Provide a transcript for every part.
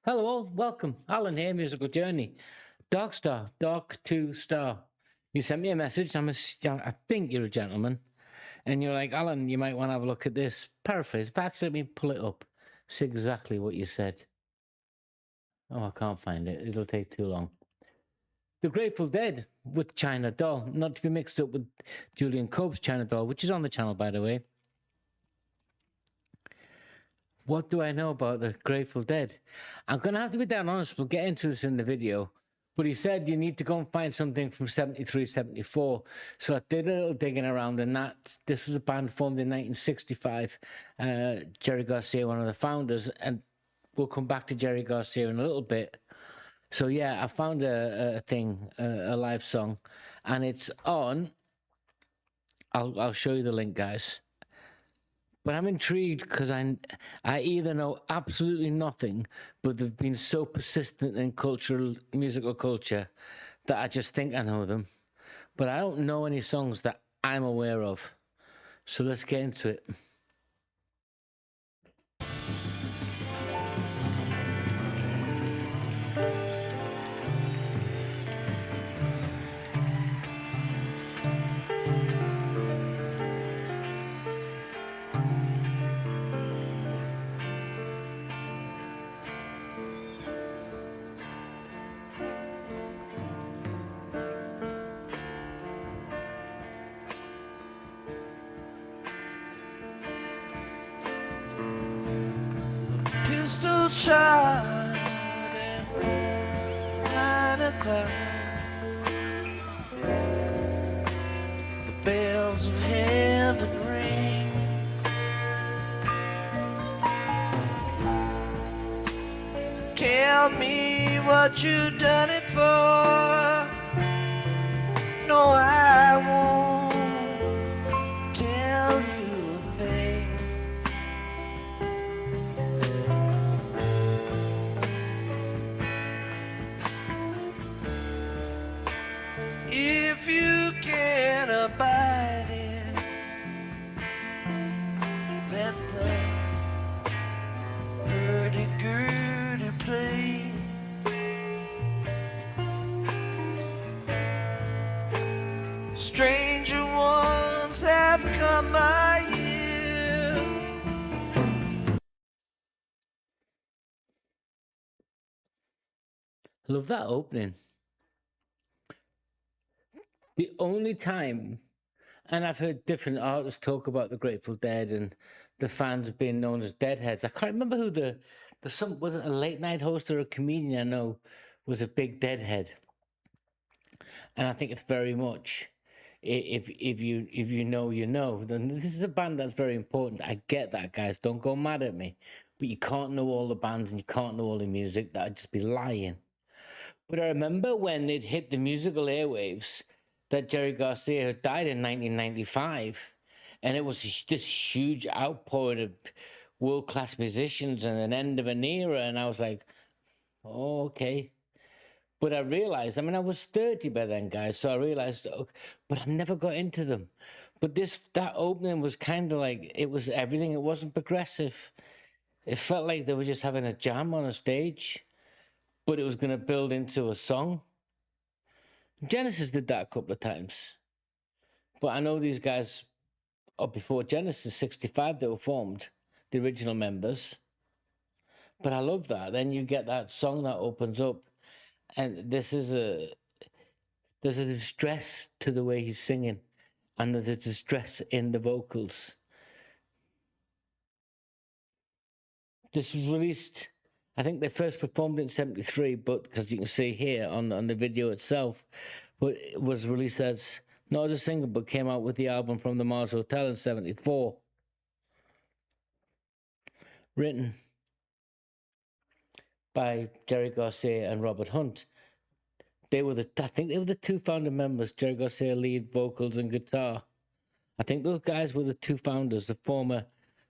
Hello all, welcome. Alan here, Musical Journey. Dark Star, Dark to Star. You sent me a message. I think you're a gentleman. And you're like, Alan, you might want to have a look at this. Paraphrase. If actually let me pull it up. It's exactly what you said. Oh, I can't find it. It'll take too long. The Grateful Dead with China Doll, not to be mixed up with Julian Cope's China Doll, which is on the channel, by the way. What do I know about the Grateful Dead? I'm going to have to be damn honest. We'll get into this in the video. But he said you need to go and find something from 73, 74. So I did a little digging around, and this was a band formed in 1965. Jerry Garcia, one of the founders, and we'll come back to Jerry Garcia in a little bit. So yeah, I found a live song, and it's on. I'll show you the link, guys. But I'm intrigued because I either know absolutely nothing, but they've been so persistent in musical culture, that I just think I know them. But I don't know any songs that I'm aware of. So let's get into it. Pistol shot at 9 o'clock. The bells of heaven ring. Tell me what you done it for. No, I won't tell you a thing. If you can abide it, let the hurdy-gurdy play. Stranger ones have come my ear. Love that opening. The only time, and I've heard different artists talk about the Grateful Dead and the fans being known as Deadheads. I can't remember who the some was it a late night host or a comedian I know was a big Deadhead, and I think it's very much if you know you know. Then this is a band that's very important. I get that, guys. Don't go mad at me, but you can't know all the bands and you can't know all the music. That'd just be lying. But I remember when it hit the musical airwaves that Jerry Garcia had died in 1995, and it was this huge outpouring of world-class musicians and an end of an era, and I was like, oh, okay. But I realized, I was 30 by then, guys, so I realized, but I never got into them. But that opening was kind of like, it was everything. It wasn't progressive. It felt like they were just having a jam on a stage, but it was going to build into a song. Genesis did that a couple of times. But I know these guys, before Genesis, 65, they were formed, the original members. But I love that. Then you get that song that opens up, and there's a distress to the way he's singing, and there's a distress in the vocals. This was released, I think they first performed it in 73, but because you can see here on the video itself, but it was released as, not as a single, but came out with the album From the Mars Hotel in 74. Written by Jerry Garcia and Robert Hunt. I think they were the two founding members, Jerry Garcia lead vocals and guitar. I think those guys were the two founders, the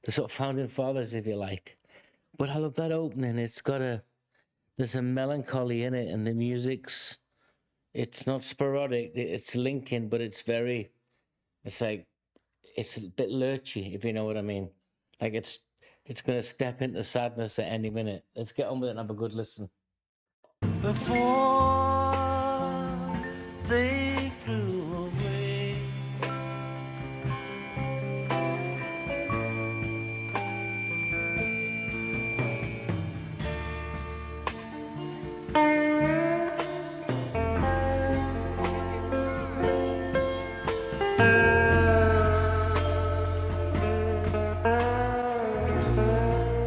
sort of founding fathers, if you like. But I love that opening. There's a melancholy in it, and the music's, it's not sporadic, it's linking, but it's like, it's a bit lurchy, if you know what I mean. Like it's It's going to step into sadness at any minute. Let's get on with it and have a good listen. Before they flew away,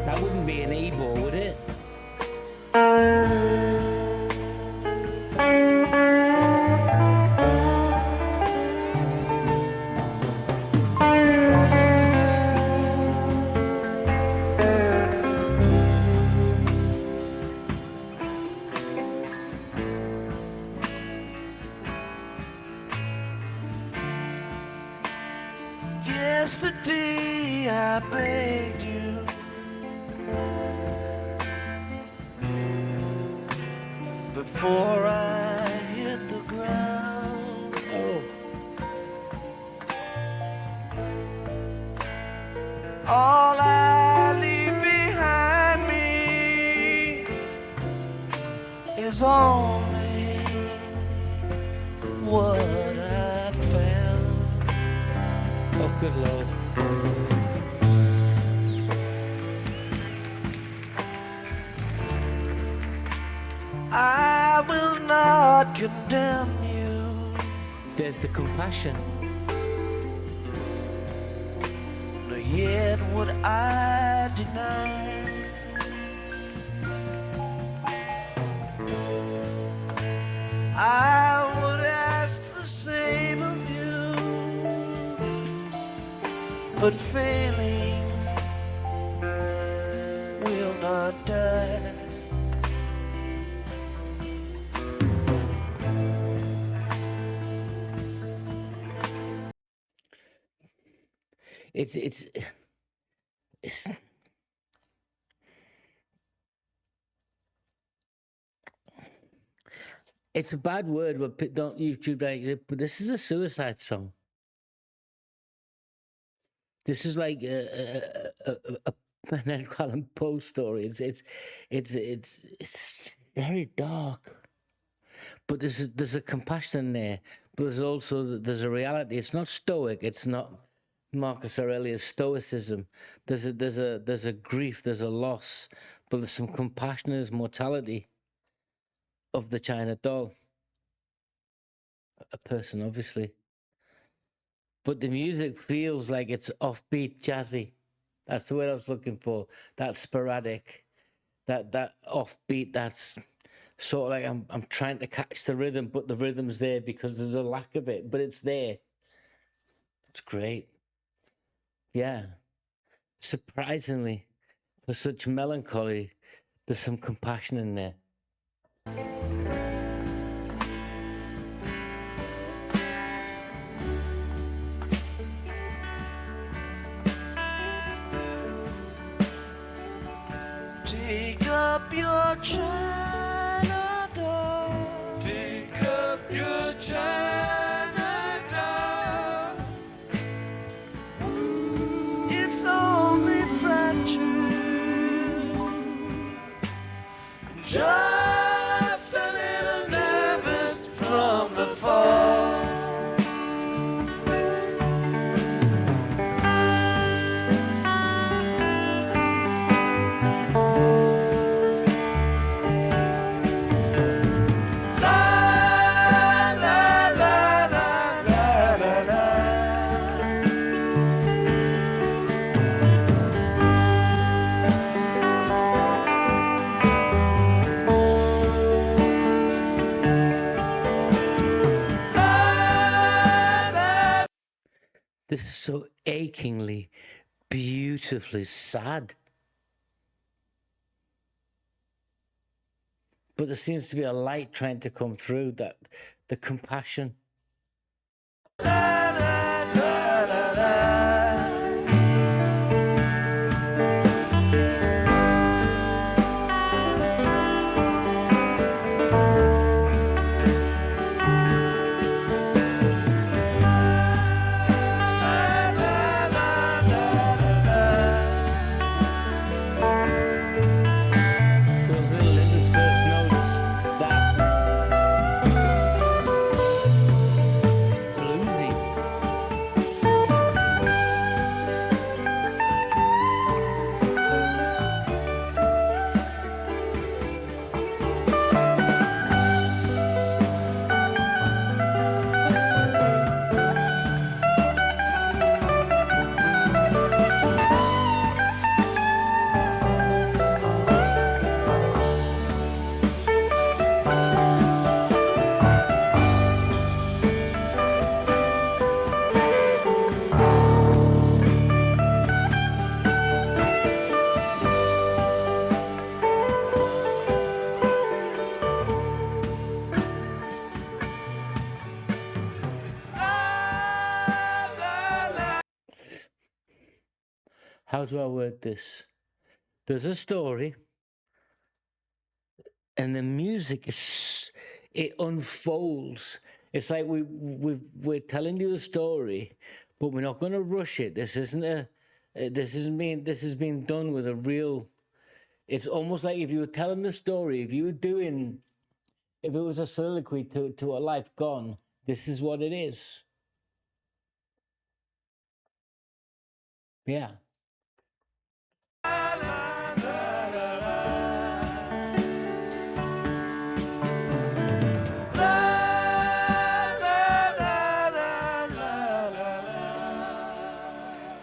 That wouldn't be an Ebo, would it? yesterday I begged you before I hit the ground. Oh. All I leave behind me is only what I found. Oh, good Lord. I will not condemn you, There's the compassion. nor yet would I deny. I would ask the same of you, but failing will not die. It's it's a bad word, but don't YouTube like it. But this is a suicide song. This is like an Edgar Allan Poe story. It's very dark, but there's a compassion there. But there's a reality. It's not stoic. It's not Marcus Aurelius stoicism. There's a grief. There's a loss, but there's some compassion. There's mortality of the China doll. A person, obviously. But the music feels like it's offbeat, jazzy. That's the word I was looking for. That sporadic, that offbeat. That's sort of like I'm trying to catch the rhythm, but the rhythm's there because there's a lack of it, but it's there. It's great. Yeah. Surprisingly, for such melancholy, there's some compassion in there. Take up your China doll. Take up your China doll. It's only fractured, just a little nervous from the fall. This is so achingly, beautifully sad. But there seems to be a light trying to come through, that the compassion. how do I word this? There's a story, and the music it unfolds. It's like we're telling you the story, but we're not going to rush it. This is being done with a real. It's almost like if you were telling the story, if it was a soliloquy to a life gone, this is what it is. Yeah.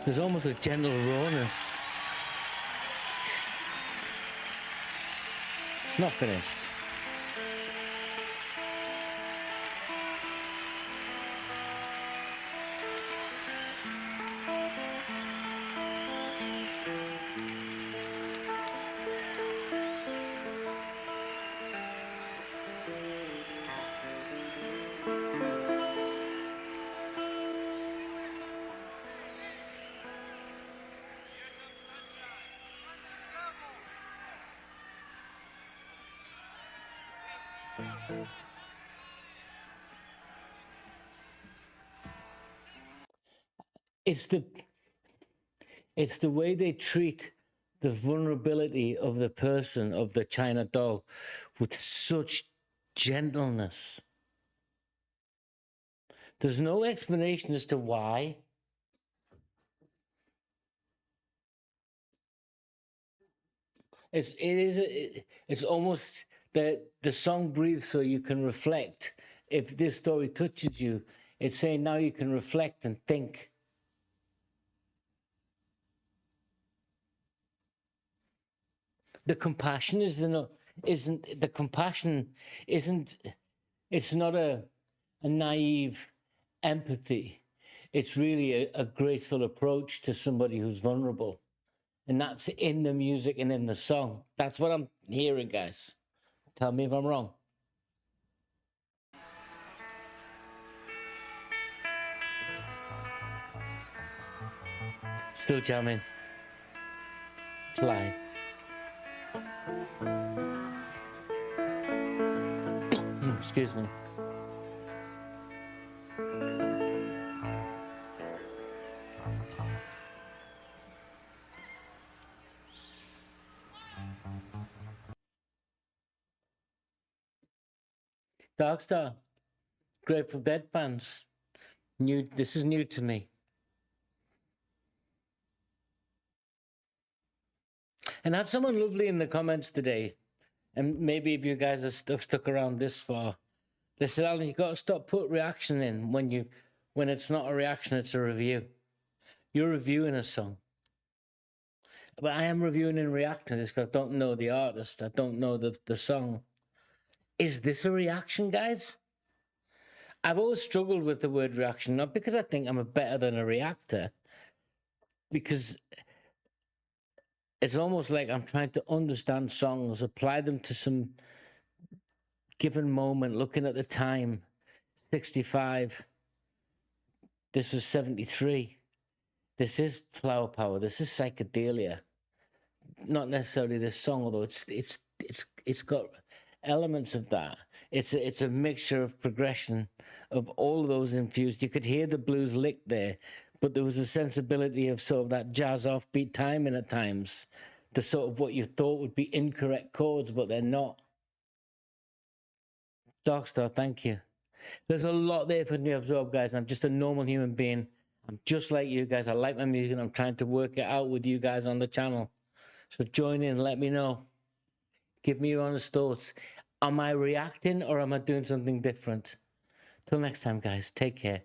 There's almost a gentle rawness. It's not finished. It's the way they treat the vulnerability of the person, of the China doll, with such gentleness. There's no explanation as to why. It's almost that the song breathes so you can reflect. If this story touches you, it's saying now you can reflect and think. The compassion it's not a naive empathy. It's really a graceful approach to somebody who's vulnerable. And that's in the music and in the song. That's what I'm hearing, guys. Tell me if I'm wrong. Still jamming. It's live. Excuse me. Darkstar, Grateful Dead fans. This is new to me. And I had someone lovely in the comments today, and maybe if you guys have stuck around this far, they said, Alan, you got to stop put reaction in when it's not a reaction, it's a review. You're reviewing a song. But I am reviewing and reacting to this because I don't know the artist. I don't know the song. Is this a reaction, guys? I've always struggled with the word reaction, not because I think I'm better than a reactor, because it's almost like I'm trying to understand songs, apply them to some given moment, looking at the time, 65. This was 73. This is flower power. This is psychedelia. Not necessarily this song, although it's got elements of that. It's a mixture of progression of all of those infused. You could hear the blues lick there, but there was a sensibility of sort of that jazz offbeat timing at times. The sort of what you thought would be incorrect chords, but they're not. Darkstar, thank you. There's a lot there for me to absorb, guys. I'm just a normal human being. I'm just like you guys. I like my music, and I'm trying to work it out with you guys on the channel. So join in, let me know. Give me your honest thoughts. Am I reacting or am I doing something different? Till next time, guys. Take care.